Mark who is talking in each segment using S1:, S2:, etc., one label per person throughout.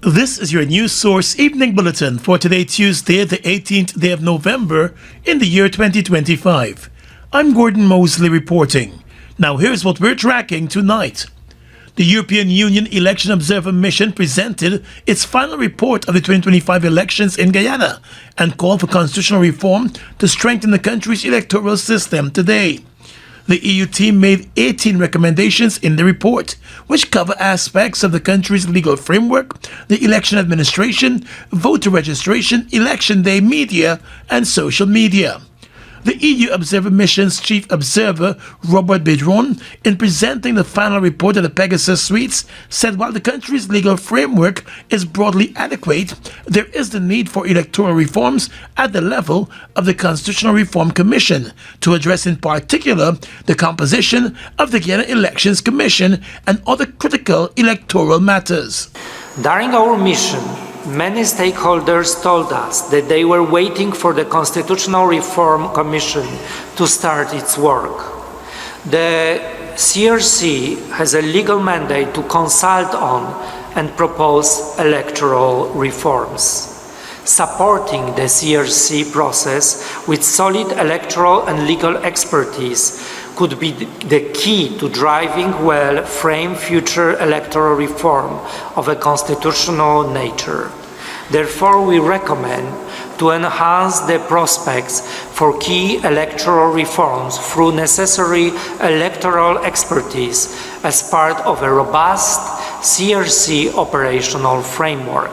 S1: This is your news source evening bulletin for today, Tuesday, the 18th day of November in the year 2025. I'm Gordon Mosley reporting. Now here's what we're tracking tonight. The European Union Election Observer Mission presented its final report of the 2025 elections in Guyana and called for constitutional reform to strengthen the country's electoral system today. The EU team made 18 recommendations in the report, which cover aspects of the country's legal framework, the election administration, voter registration, election day media, and social media. The EU Observer Mission's chief observer, Robert Bedron, in presenting the final report of the Pegasus Suites, said while the country's legal framework is broadly adequate, there is the need for electoral reforms at the level of the Constitutional Reform Commission to address in particular the composition of the Guyana Elections Commission and other critical electoral matters.
S2: During our mission, many stakeholders told us that they were waiting for the Constitutional Reform Commission to start its work. The CRC has a legal mandate to consult on and propose electoral reforms. Supporting the CRC process with solid electoral and legal expertise could be the key to driving well-framed future electoral reform of a constitutional nature. Therefore, we recommend to enhance the prospects for key electoral reforms through necessary electoral expertise as part of a robust CRC operational framework.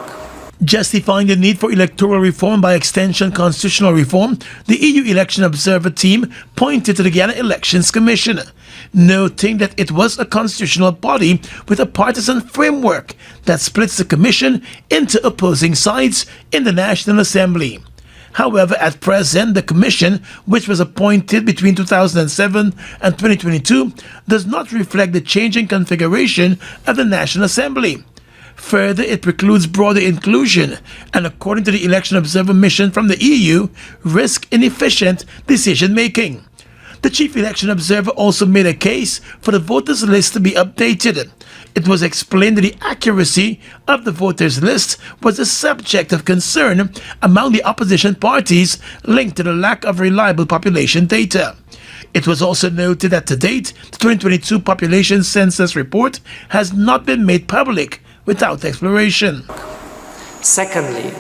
S1: Justifying the need for electoral reform, by extension constitutional reform, the EU Election Observer team pointed to the Guyana Elections Commission, noting that it was a constitutional body with a partisan framework that splits the commission into opposing sides in the National Assembly. However, at present, the commission, which was appointed between 2007 and 2022, does not reflect the changing configuration of the National Assembly. Further, it precludes broader inclusion and, according to the Election Observer Mission from the EU, risk inefficient decision-making. The Chief Election Observer also made a case for the voters' list to be updated. It was explained that the accuracy of the voters' list was a subject of concern among the opposition parties linked to the lack of reliable population data. It was also noted that to date, the 2022 population census report has not been made public without exploration.
S2: Secondly,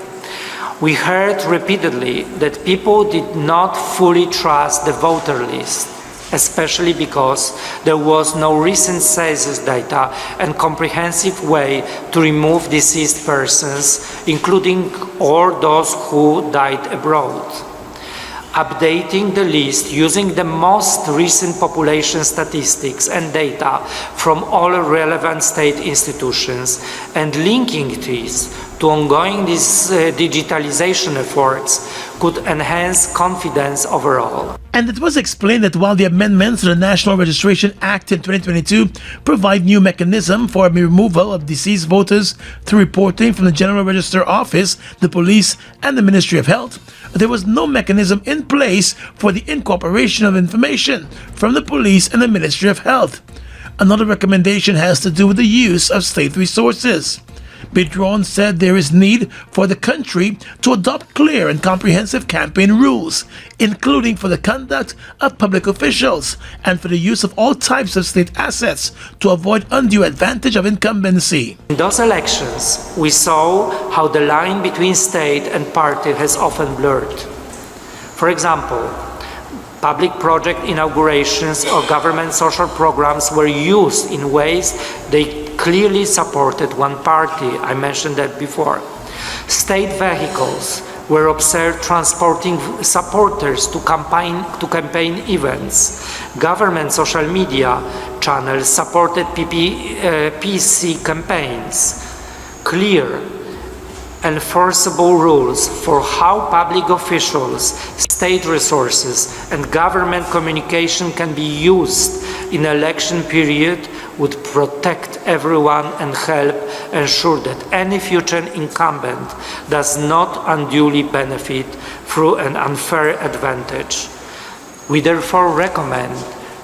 S2: we heard repeatedly that people did not fully trust the voter list, especially because there was no recent census data and comprehensive way to remove deceased persons, including all those who died abroad. Updating the list using the most recent population statistics and data from all relevant state institutions and linking these to ongoing digitalization efforts could enhance confidence overall.
S1: And it was explained that while the amendments to the National Registration Act in 2022 provide new mechanism for the removal of deceased voters through reporting from the General Register Office, the police, and the Ministry of Health, there was no mechanism in place for the incorporation of information from the police and the Ministry of Health. Another recommendation has to do with the use of state resources. Bedron said there is need for the country to adopt clear and comprehensive campaign rules, including for the conduct of public officials and for the use of all types of state assets to avoid undue advantage of incumbency.
S2: In those elections, we saw how the line between state and party has often blurred. For example, public project inaugurations or government social programs were used in ways they clearly supported one party. I mentioned that before. State vehicles were observed transporting supporters to campaign events. Government social media channels supported PC campaigns. Clear, enforceable rules for how public officials, state resources, and government communication can be used in election period would protect everyone and help ensure that any future incumbent does not unduly benefit through an unfair advantage. We therefore recommend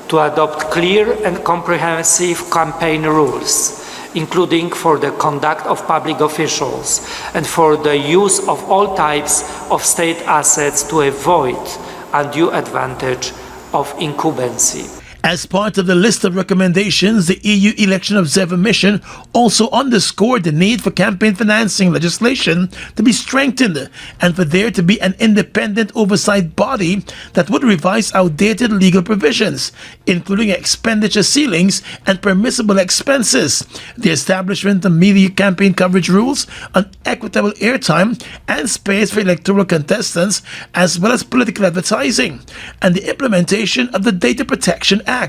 S2: to adopt clear and comprehensive campaign rules, including for the conduct of public officials and for the use of all types of state assets to avoid undue advantage of incumbency.
S1: As part of the list of recommendations, the EU Election Observer Mission also underscored the need for campaign financing legislation to be strengthened and for there to be an independent oversight body that would revise outdated legal provisions, including expenditure ceilings and permissible expenses, the establishment of media campaign coverage rules on equitable airtime and space for electoral contestants, as well as political advertising, and the implementation of the Data Protection Act.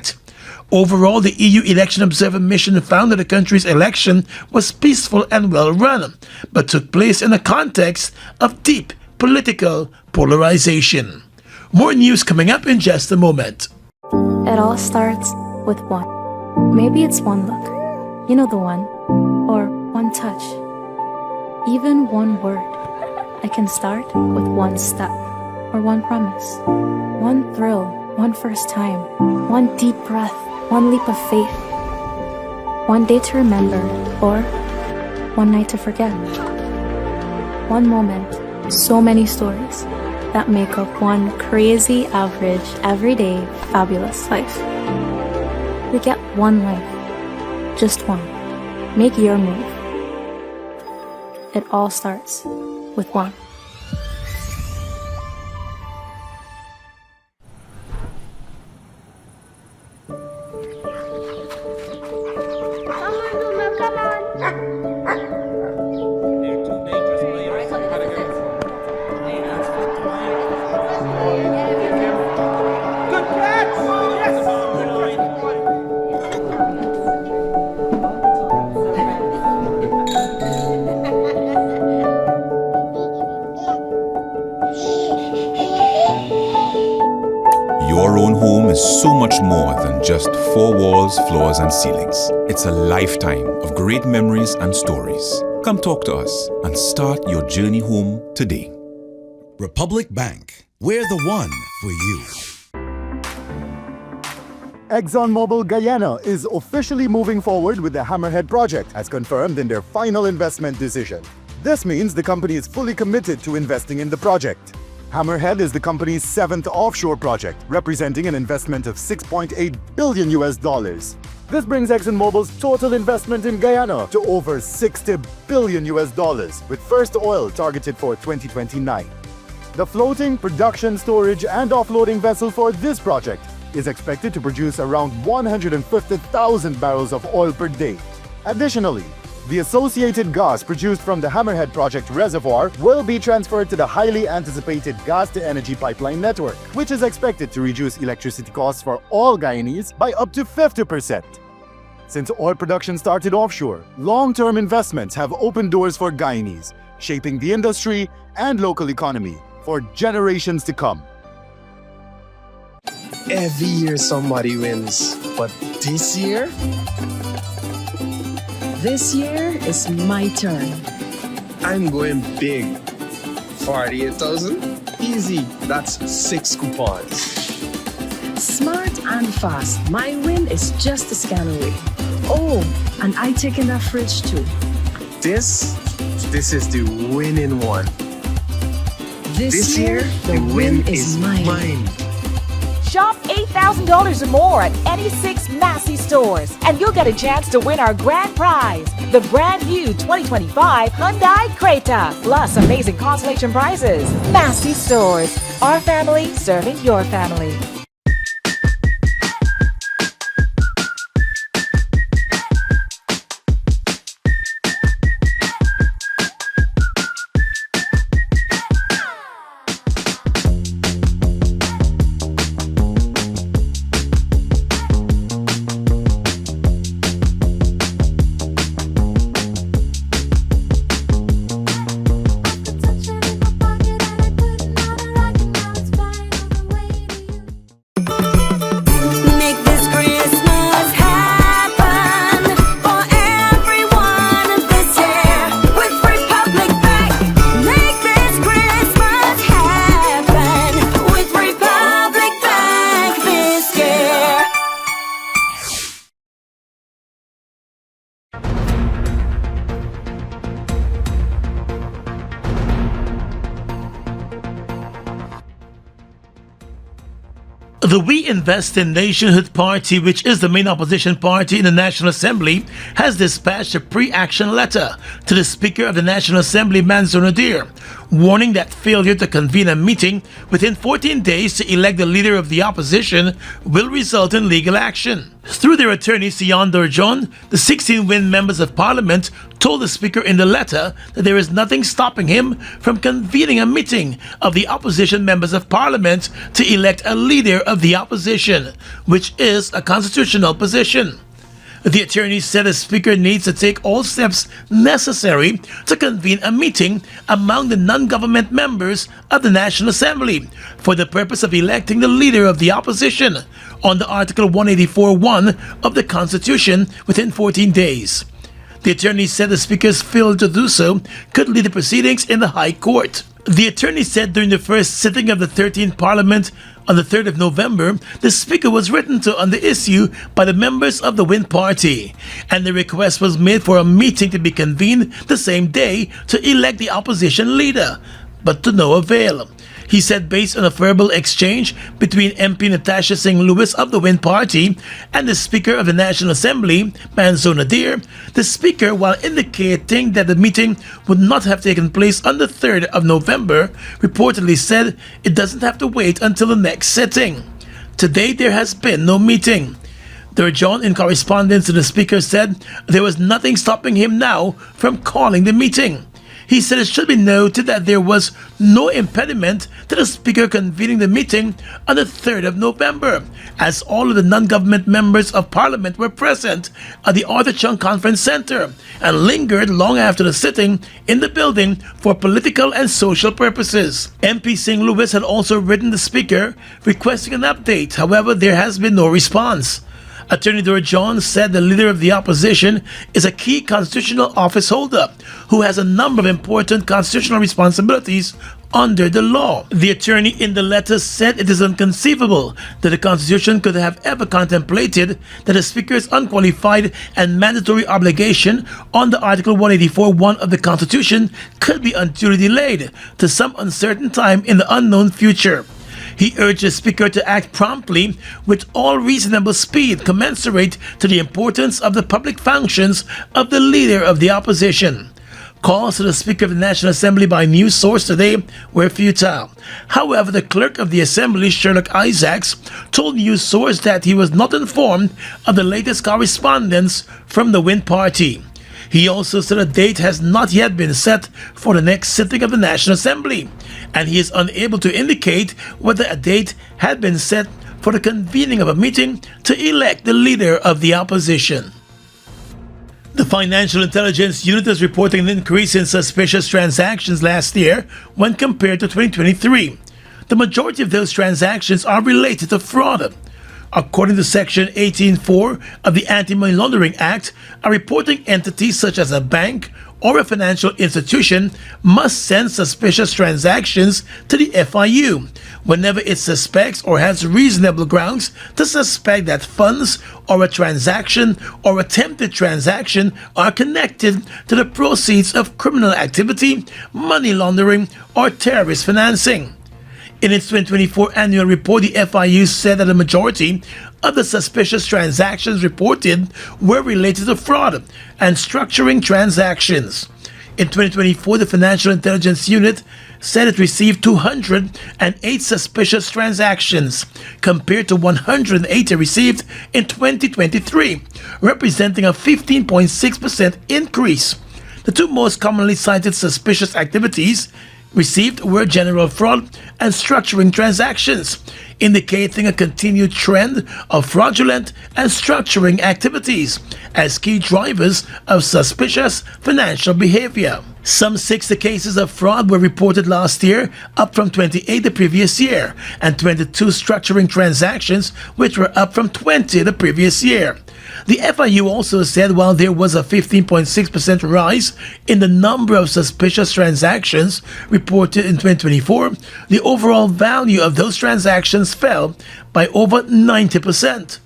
S1: Overall, the EU Election Observer Mission found that the country's election was peaceful and well run, but took place in a context of deep political polarization. More news coming up in just a moment.
S3: It all starts with one. Maybe it's one look, you know the one, or one touch, even one word. It can start with one step, or one promise, one thrill, one first time, one deep breath, one leap of faith, one day to remember, or one night to forget. One moment, so many stories that make up one crazy, average, everyday, fabulous life. We get one life, just one. Make your move. It all starts with one.
S4: Your own home is so much more than just four walls, floors, and ceilings. It's a lifetime of great memories and stories. Come talk to us and start your journey home today.
S5: Republic Bank, we're the one for you.
S6: ExxonMobil Guyana is officially moving forward with the Hammerhead project, as confirmed in their final investment decision. This means the company is fully committed to investing in the project. Hammerhead is the company's 7th offshore project, representing an investment of $6.8 billion. This brings ExxonMobil's total investment in Guyana to over $60 billion, with first oil targeted for 2029. The floating, production, storage, and offloading vessel for this project is expected to produce around 150,000 barrels of oil per day. Additionally, the associated gas produced from the Hammerhead project reservoir will be transferred to the highly anticipated gas-to-energy pipeline network, which is expected to reduce electricity costs for all Guyanese by up to 50%. Since oil production started offshore, long-term investments have opened doors for Guyanese, shaping the industry and local economy for generations to come.
S7: Every year somebody wins, but this year?
S8: This year is my turn.
S7: I'm going big. 48,000? Easy, that's 6 coupons.
S8: Smart and fast. My win is just a scan away. Oh, and I take in that fridge too.
S7: This is the winning one.
S8: This year, the win is mine.
S9: Shop $8,000 or more at any 6 Massey stores, and you'll get a chance to win our grand prize, the brand new 2025 Hyundai Creta, plus amazing consolation prizes. Massey stores, our family serving your family.
S1: The We Invest in Nationhood Party, which is the main opposition party in the National Assembly, has dispatched a pre-action letter to the Speaker of the National Assembly, Mansour Nadir, warning that failure to convene a meeting within 14 days to elect the leader of the opposition will result in legal action. Through their attorney, Sian Dorjon, the 16 Wind members of Parliament told the Speaker in the letter that there is nothing stopping him from convening a meeting of the opposition members of Parliament to elect a leader of the opposition, which is a constitutional position. The attorney said the Speaker needs to take all steps necessary to convene a meeting among the non-government members of the National Assembly for the purpose of electing the leader of the opposition under Article 184(1) of the Constitution within 14 days. The attorney said the Speaker's failure to do so could lead to proceedings in the High Court. The attorney said during the first sitting of the 13th Parliament on the 3rd of November, the Speaker was written to on the issue by the members of the Wind Party, and the request was made for a meeting to be convened the same day to elect the opposition leader, but to no avail. He said based on a verbal exchange between MP Natasha Singh Lewis of the Wind Party and the Speaker of the National Assembly, Mansour Nadir, the Speaker, while indicating that the meeting would not have taken place on the 3rd of November, reportedly said it doesn't have to wait until the next sitting. Today there has been no meeting. Dorjon, in correspondence to the Speaker, said there was nothing stopping him now from calling the meeting. He said it should be noted that there was no impediment to the Speaker convening the meeting on the 3rd of November, as all of the non-government members of Parliament were present at the Arthur Chung Conference Centre and lingered long after the sitting in the building for political and social purposes. MP Singh Lewis had also written the Speaker requesting an update. However, there has been no response. Attorney Dorjon said the leader of the opposition is a key constitutional office holder who has a number of important constitutional responsibilities under the law. The attorney in the letter said it is inconceivable that the Constitution could have ever contemplated that the Speaker's unqualified and mandatory obligation under Article 184(1) of the Constitution could be unduly delayed to some uncertain time in the unknown future. He urged the Speaker to act promptly with all reasonable speed commensurate to the importance of the public functions of the leader of the opposition. Calls to the Speaker of the National Assembly by news source today were futile. However, the Clerk of the Assembly, Sherlock Isaacs, told news source that he was not informed of the latest correspondence from the Wind Party. He also said a date has not yet been set for the next sitting of the National Assembly, and he is unable to indicate whether a date had been set for the convening of a meeting to elect the leader of the opposition. The Financial Intelligence Unit is reporting an increase in suspicious transactions last year when compared to 2023. The majority of those transactions are related to fraud. According to Section 18(4) of the Anti-Money Laundering Act, a reporting entity such as a bank or a financial institution must send suspicious transactions to the FIU whenever it suspects or has reasonable grounds to suspect that funds or a transaction or attempted transaction are connected to the proceeds of criminal activity, money laundering, or terrorist financing. In its 2024 annual report, the FIU said that the majority of the suspicious transactions reported were related to fraud and structuring transactions. In 2024, the Financial Intelligence Unit said it received 208 suspicious transactions compared to 180 received in 2023, representing a 15.6% increase. The two most commonly cited suspicious activities received were general fraud and structuring transactions, indicating a continued trend of fraudulent and structuring activities as key drivers of suspicious financial behavior. Some 60 cases of fraud were reported last year, up from 28 the previous year, and 22 structuring transactions, which were up from 20 the previous year. The FIU also said while there was a 15.6% rise in the number of suspicious transactions reported in 2024, the overall value of those transactions fell by over 90%.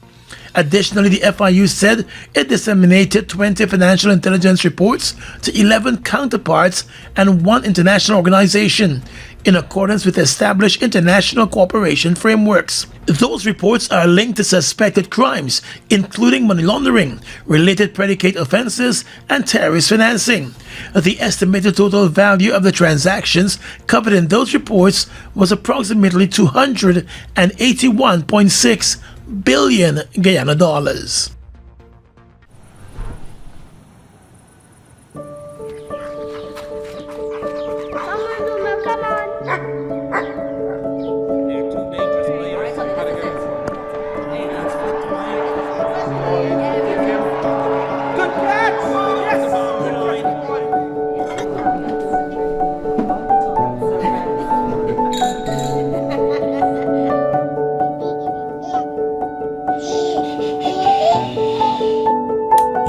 S1: Additionally, the FIU said it disseminated 20 financial intelligence reports to 11 counterparts and 1 international organization in accordance with established international cooperation frameworks. Those reports are linked to suspected crimes, including money laundering, related predicate offenses, and terrorist financing. The estimated total value of the transactions covered in those reports was approximately 281.6 billion Guyana dollars.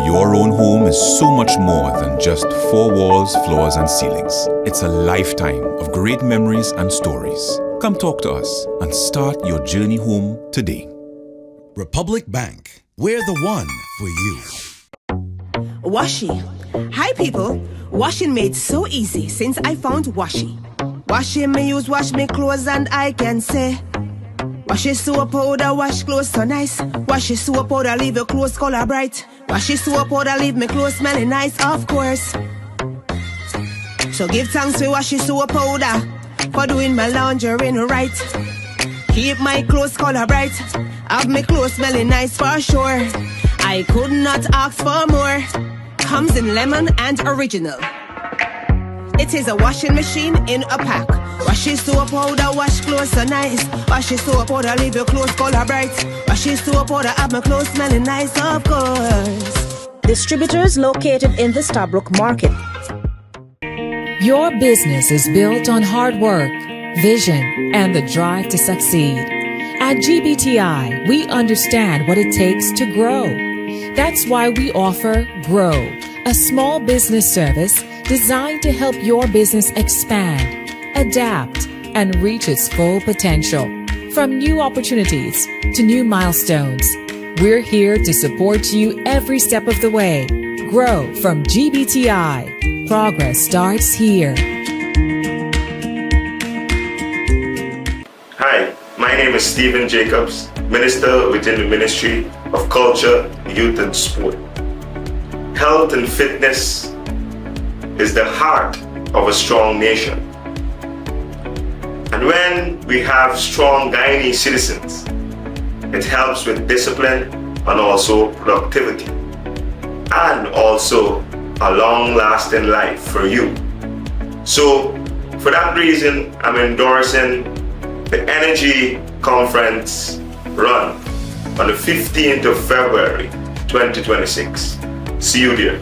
S4: Your own home is so much more than just 4 walls, floors, and ceilings. It's a lifetime of great memories and stories. Come talk to us and start your journey home today.
S5: Republic Bank. We're the one for you.
S10: Washi. Hi people. Washing made so easy since I found Washi. Washing me use wash me clothes and I can say wash it soap powder, wash clothes so nice. Wash it soap powder, leave your clothes color bright. Wash it soap powder, leave me clothes smelling nice, of course. So give thanks for wash it soap powder for doing my laundry right. Keep my clothes color bright, have my clothes smelling nice for sure. I could not ask for more. Comes in lemon and original. It is a washing machine in a pack. Wash it soap powder, wash clothes so nice. Wash it soap powder, leave your clothes color bright. Wash it soap powder, have my clothes smelling nice, of course.
S9: Distributors located in the Stabrook Market.
S11: Your business is built on hard work, vision, and the drive to succeed. At GBTI, we understand what it takes to grow. That's why we offer Grow, a small business service designed to help your business expand, adapt, and reach its full potential. From new opportunities to new milestones, we're here to support you every step of the way. Grow from GBTI. Progress starts here.
S12: Hi, my name is Stephen Jacobs, Minister within the Ministry of Culture, Youth and Sport. Health and fitness is the heart of a strong nation. And when we have strong Guyanese citizens, it helps with discipline and also productivity, and also a long-lasting life for you. So, for that reason, I'm endorsing the Energy Conference run on the 15th of February 2026. See you there.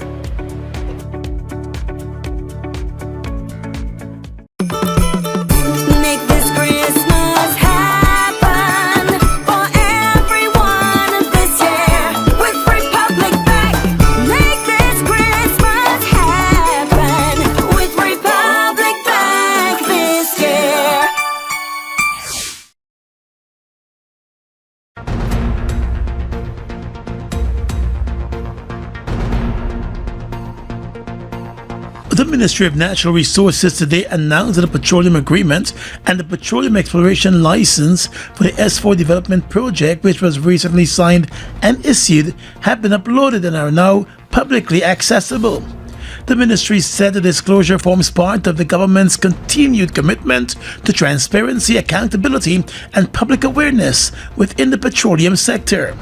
S1: The Ministry of Natural Resources today announced that the Petroleum Agreement and the Petroleum Exploration License for the S4 development project, which was recently signed and issued, have been uploaded and are now publicly accessible. The ministry said the disclosure forms part of the government's continued commitment to transparency, accountability, and public awareness within the petroleum sector.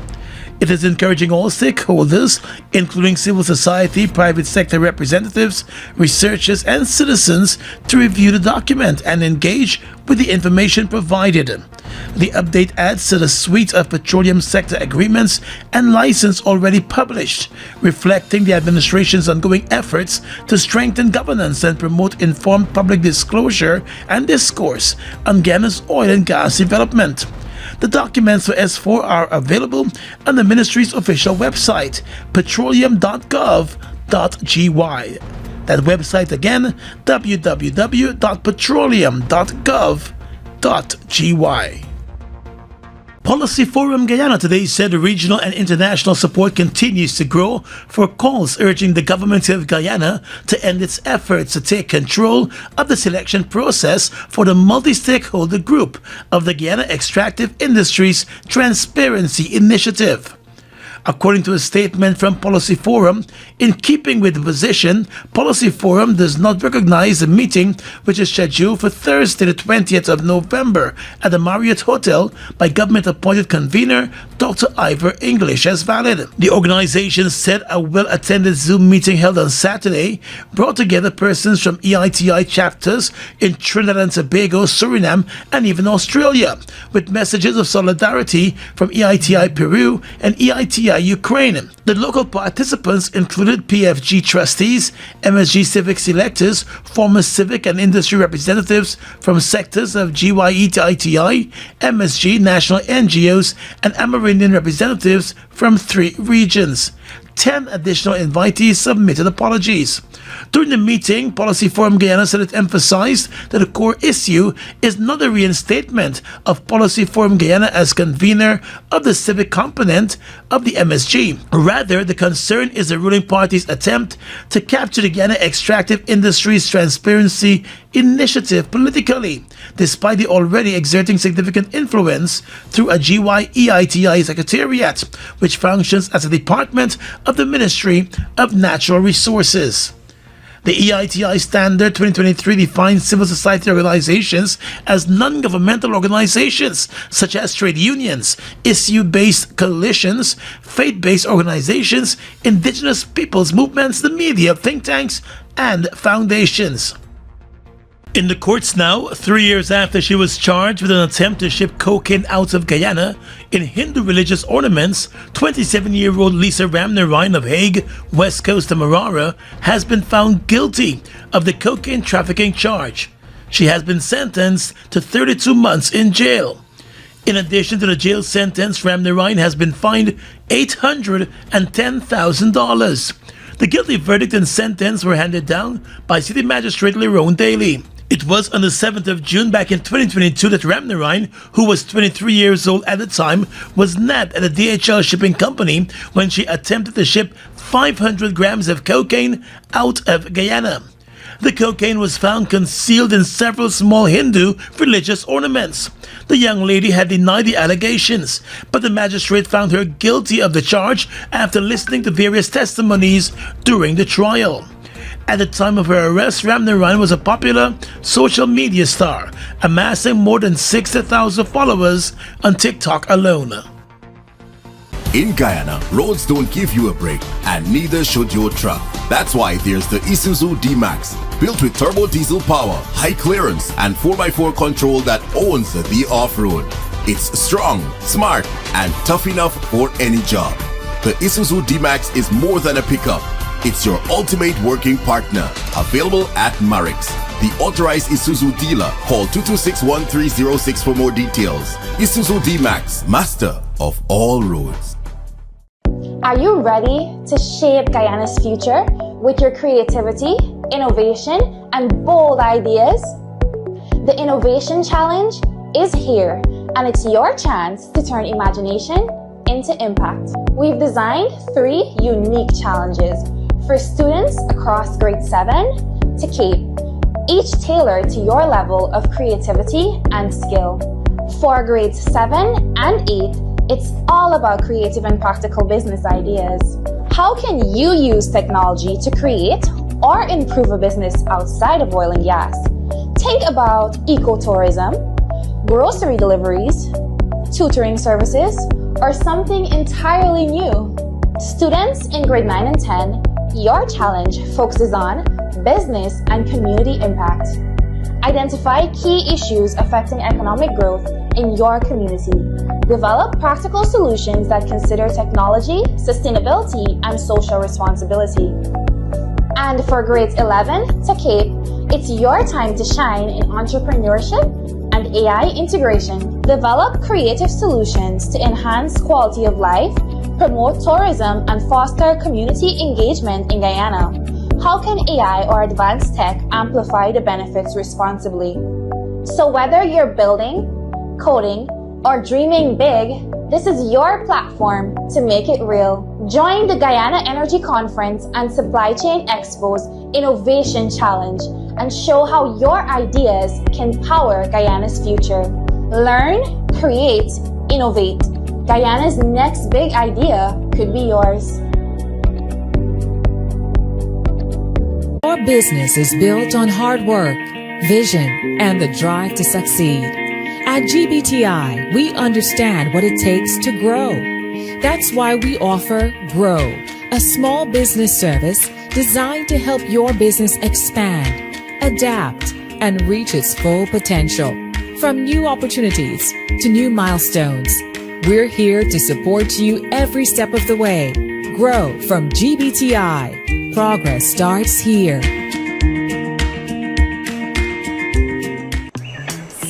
S1: It is encouraging all stakeholders, including civil society, private sector representatives, researchers, and citizens, to review the document and engage with the information provided. The update adds to the suite of petroleum sector agreements and license already published, reflecting the administration's ongoing efforts to strengthen governance and promote informed public disclosure and discourse on Guyana's oil and gas development. The documents for S4 are available on the ministry's official website, petroleum.gov.gy. That website again, www.petroleum.gov.gy. Policy Forum Guyana today said regional and international support continues to grow for calls urging the government of Guyana to end its efforts to take control of the selection process for the multi-stakeholder group of the Guyana Extractive Industries Transparency Initiative. According to a statement from Policy Forum, in keeping with the position, Policy Forum does not recognize the meeting which is scheduled for Thursday the 20th of November at the Marriott Hotel by government-appointed convener Dr. Ivor English as valid. The organization said a well-attended Zoom meeting held on Saturday brought together persons from EITI chapters in Trinidad and Tobago, Suriname, and even Australia, with messages of solidarity from EITI Peru and EITI Ukraine. The local participants included PFG trustees, MSG civic electors, former civic and industry representatives from sectors of GYE to ITI, MSG, national NGOs, and Amerindian representatives from 3 regions. 10 additional invitees submitted apologies. During the meeting, Policy Forum Guyana said it emphasized that the core issue is not a reinstatement of Policy Forum Guyana as convener of the civic component of the MSG. Rather, the concern is the ruling party's attempt to capture the Guyana Extractive Industries Transparency Initiative politically, despite the already exerting significant influence through a GYEITI Secretariat, which functions as a department of the Ministry of Natural Resources. The EITI Standard 2023 defines civil society organizations as non-governmental organizations such as trade unions, issue-based coalitions, faith-based organizations, indigenous peoples movements, the media, think tanks, and foundations. In the courts now, 3 years after she was charged with an attempt to ship cocaine out of Guyana in Hindu religious ornaments, 27-year-old Lisa Ramnarine of Hague, West Coast of Marara, has been found guilty of the cocaine trafficking charge. She has been sentenced to 32 months in jail. In addition to the jail sentence, Ramnarine has been fined $810,000. The guilty verdict and sentence were handed down by City Magistrate Lerone Daly. It was on the 7th of June back in 2022 that Ramnarine, who was 23 years old at the time, was nabbed at a DHL shipping company when she attempted to ship 500 grams of cocaine out of Guyana. The cocaine was found concealed in several small Hindu religious ornaments. The young lady had denied the allegations, but the magistrate found her guilty of the charge after listening to various testimonies during the trial. At the time of her arrest, Ramnarine was a popular social media star, amassing more than 60,000 followers on TikTok alone.
S5: In Guyana, roads don't give you a break, and neither should your truck. That's why there's the Isuzu D-Max, built with turbo diesel power, high clearance, and 4x4 control that owns the off-road. It's strong, smart, and tough enough for any job. The Isuzu D-Max is more than a pickup. It's your ultimate working partner. Available at Marix, the authorized Isuzu dealer. Call 226-1306 for more details. Isuzu D-Max, master of all roads.
S13: Are you ready to shape Guyana's future with your creativity, innovation, and bold ideas? The Innovation Challenge is here, and it's your chance to turn imagination into impact. We've designed 3 unique challenges for students across grade 7 to Cape, each tailored to your level of creativity and skill. For grades 7 and 8, it's all about creative and practical business ideas. How can you use technology to create or improve a business outside of oil and gas? Think about ecotourism, grocery deliveries, tutoring services, or something entirely new. Students in grade 9 and 10, your challenge focuses on business and community impact. Identify key issues affecting economic growth in your community. Develop practical solutions that consider technology, sustainability, and social responsibility. And for grades 11 to Cape, it's your time to shine in entrepreneurship and AI integration. Develop creative solutions to enhance quality of life, promote tourism, and foster community engagement in Guyana. How can AI or advanced tech amplify the benefits responsibly? So whether you're building, coding, or dreaming big, this is your platform to make it real. Join the Guyana Energy Conference and Supply Chain Expo's Innovation Challenge and show how your ideas can power Guyana's future. Learn, create, innovate. Guyana's next big idea could be yours.
S11: Your business is built on hard work, vision, and the drive to succeed. At GBTI, we understand what it takes to grow. That's why we offer Grow, a small business service designed to help your business expand, adapt, and reach its full potential. From new opportunities to new milestones, we're here to support you every step of the way. Grow from GBTI. Progress starts here.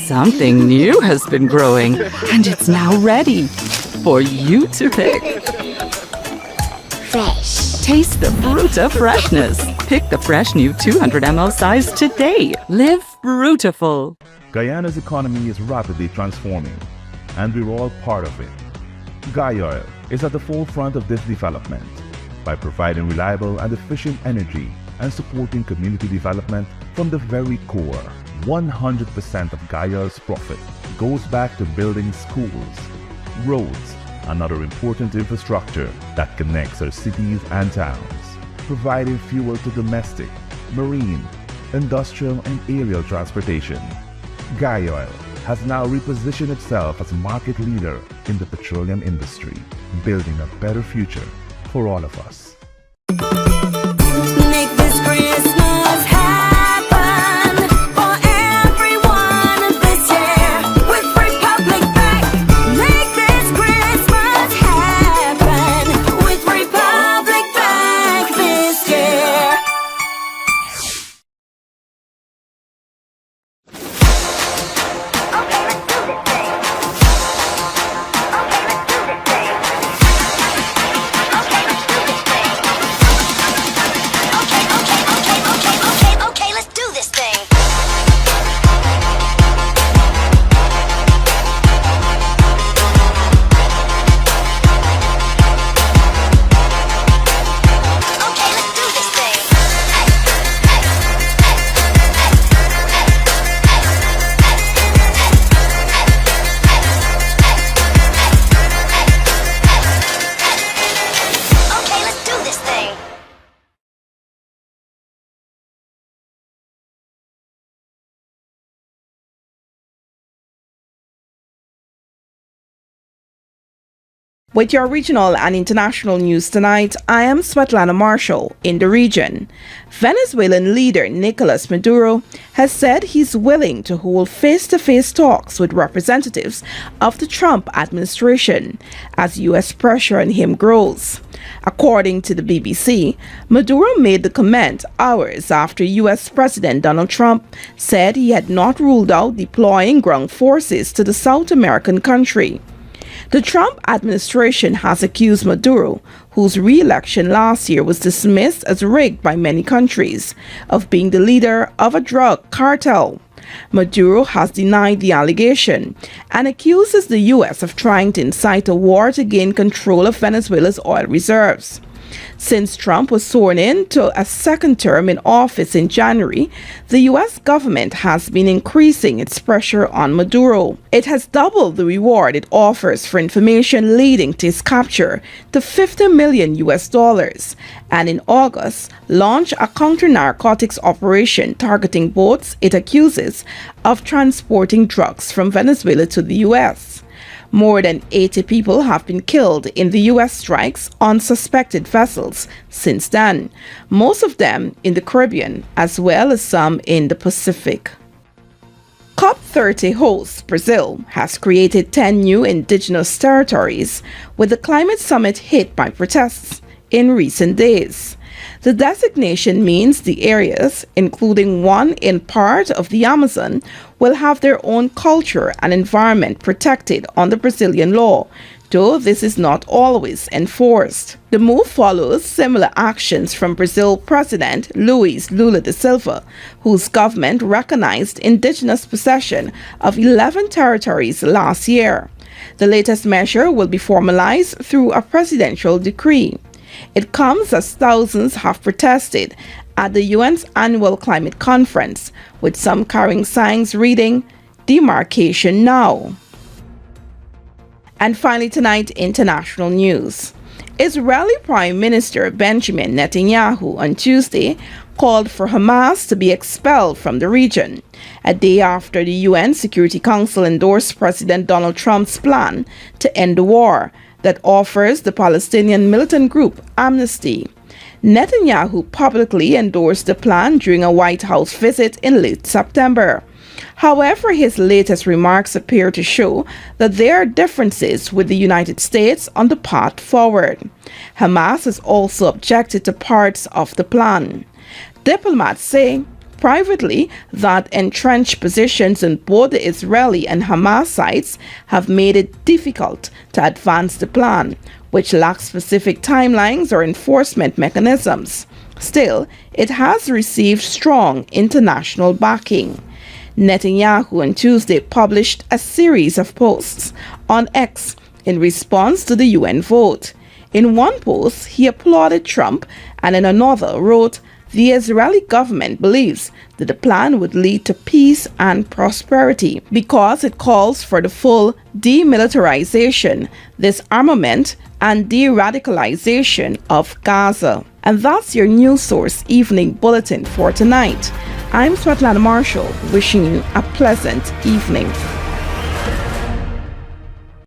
S14: Something new has been growing, and it's now ready for you to pick.
S15: Fresh.
S14: Taste the Bruta freshness. Pick the fresh new 200 ml size today. Live Brutiful.
S16: Guyana's economy is rapidly transforming, and we're all part of it. Guyana is at the forefront of this development by providing reliable and efficient energy and supporting community development from the very core. 100% of Guyana's profit goes back to building schools, roads, and other important infrastructure that connects our cities and towns, providing fuel to domestic, marine, industrial, and aerial transportation. Guyana has now repositioned itself as a market leader in the petroleum industry, building a better future for all of us.
S15: Make this Christmas happen for everyone this year with Republic Bank. Make this Christmas happen with Republic Bank this year.
S17: With your regional and international news tonight, I am Svetlana Marshall in the region. Venezuelan leader Nicolas Maduro has said he's willing to hold face-to-face talks with representatives of the Trump administration as U.S. pressure on him grows. According to the BBC, Maduro made the comment hours after U.S. President Donald Trump said he had not ruled out deploying ground forces to the South American country. The Trump administration has accused Maduro, whose re-election last year was dismissed as rigged by many countries, of being the leader of a drug cartel. Maduro has denied the allegation and accuses the U.S. of trying to incite a war to gain control of Venezuela's oil reserves. Since Trump was sworn in to a second term in office in January, the U.S. government has been increasing its pressure on Maduro. It has doubled the reward it offers for information leading to his capture to $50 million US, and in August launched a counter-narcotics operation targeting boats it accuses of transporting drugs from Venezuela to the U.S. More than 80 people have been killed in the U.S. strikes on suspected vessels since then, most of them in the Caribbean as well as some in the Pacific. COP30 host Brazil has created 10 new indigenous territories, with the climate summit hit by protests in recent days. The designation means the areas, including one in part of the Amazon, will have their own culture and environment protected under Brazilian law, though this is not always enforced. The move follows similar actions from Brazil President Luiz Lula da Silva, whose government recognized indigenous possession of 11 territories last year. The latest measure will be formalized through a presidential decree. It comes as thousands have protested at the UN's annual climate conference, with some carrying signs reading, "Demarcation now." And finally tonight, international news. Israeli Prime Minister Benjamin Netanyahu on Tuesday called for Hamas to be expelled from the region, a day after the UN Security Council endorsed President Donald Trump's plan to end the war that offers the Palestinian militant group amnesty. Netanyahu publicly endorsed the plan during a White House visit in late September. However, his latest remarks appear to show that there are differences with the United States on the path forward. Hamas has also objected to parts of the plan. Diplomats say privately that entrenched positions in both the Israeli and Hamas sides have made it difficult to advance the plan, which lacks specific timelines or enforcement mechanisms. Still, it has received strong international backing. Netanyahu on Tuesday published a series of posts on X in response to the UN vote. In one post, he applauded Trump, and in another wrote, "The Israeli government believes that the plan would lead to peace and prosperity because it calls for the full demilitarization, disarmament, and de-radicalization of Gaza." And that's your News Source Evening Bulletin for tonight. I'm Svetlana Marshall, wishing you a pleasant evening.